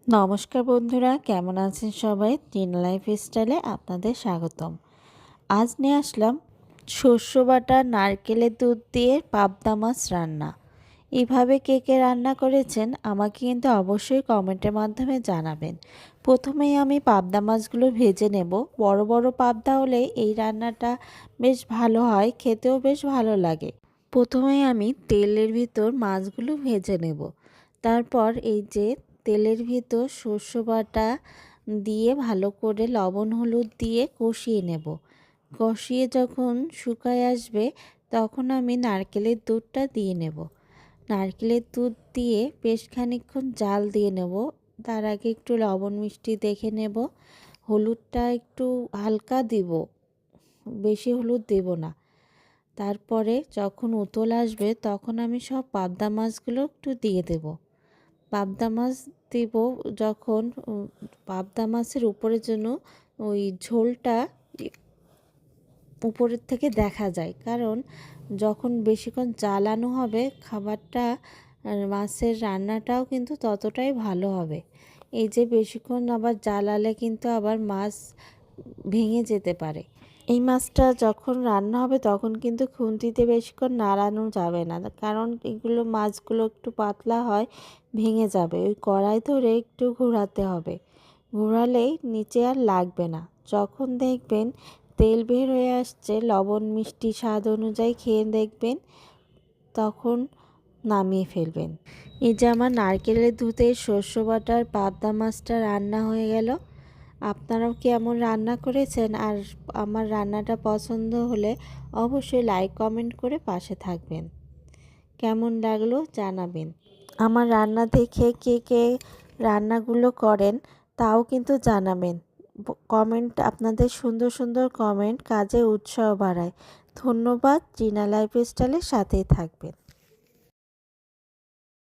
নমস্কার বন্ধুরা, কেমন আছেন সবাই? টিনা লাইফ স্টাইলে আপনাদের স্বাগতম। আজ নিয়ে আসলাম শস্য বাটা নারকেলের দুধ দিয়ে পাবদা মাছ রান্না। এইভাবে কে কে রান্না করেছেন আমাকে কিন্তু অবশ্যই কমেন্টের মাধ্যমে জানাবেন। প্রথমেই আমি পাবদা মাছগুলো ভেজে নেব। বড় বড় পাবদা হলে এই রান্নাটা বেশ ভালো হয়, খেতেও বেশ ভালো লাগে। প্রথমেই আমি তেলের ভিতর মাছগুলো ভেজে নেব। তারপর এই যে তেলের ভিতর শস্য বাটা দিয়ে ভালো করে লবণ হলুদ দিয়ে কষিয়ে নেব। কষিয়ে যখন শুকায় আসবে তখন আমি নারকেলের দুধটা দিয়ে নেব। নারকেলের দুধ দিয়ে বেশ খানিকক্ষণ জাল দিয়ে নেব। তার আগে একটু লবণ মিষ্টি দেখে নেব। হলুদটা একটু হালকা দিব, বেশি হলুদ দেব না। তারপরে যখন উতল আসবে তখন আমি সব পাবদা মাছগুলো একটু দিয়ে দেব। পাবদা মাছ দেব যখন পাবদা মাছের উপরে যেন ওই ঝোলটা উপরের থেকে দেখা যায়, কারণ যখন বেশিক্ষণ জ্বালানো হবে খাবারটা, মাছের রান্নাটাও কিন্তু ততটাই ভালো হবে। এই যে বেশিক্ষণ আবার জ্বালালে কিন্তু আবার মাছ ভেঙে যেতে পারে। এই মাছটা যখন রান্না হবে তখন কিন্তু খুন্তিতে বেশিক্ষণ নাড়ানো যাবে না, কারণ এগুলো মাছগুলো একটু পাতলা হয়, ভেঙে যাবে। ওই কড়াই ধরে একটু ঘোরাতে হবে, ঘোরালেই নিচে আর লাগবে না। যখন দেখবেন তেল বের হয়ে আসছে, লবণ মিষ্টি স্বাদ অনুযায়ী খেয়ে দেখবেন, তখন নামিয়ে ফেলবেন। এই যে আমার নারকেলের দুধে শস্য বাটার পাবদা মাছটা রান্না হয়ে গেল। আপনারাও কি এমন রান্না করেছেন? আর আমার রান্নাটা পছন্দ হলে অবশ্যই লাইক কমেন্ট করে পাশে থাকবেন। কেমন লাগলো জানাবেন। আমার রান্না দেখে কে কে রান্নাগুলো করেন তাও কিন্তু জানাবেন। কমেন্ট, আপনাদের সুন্দর সুন্দর কমেন্ট কাজে উৎসাহ বাড়ায়। ধন্যবাদ। টিনা লাইফ স্টাইলের সাথেই থাকবেন।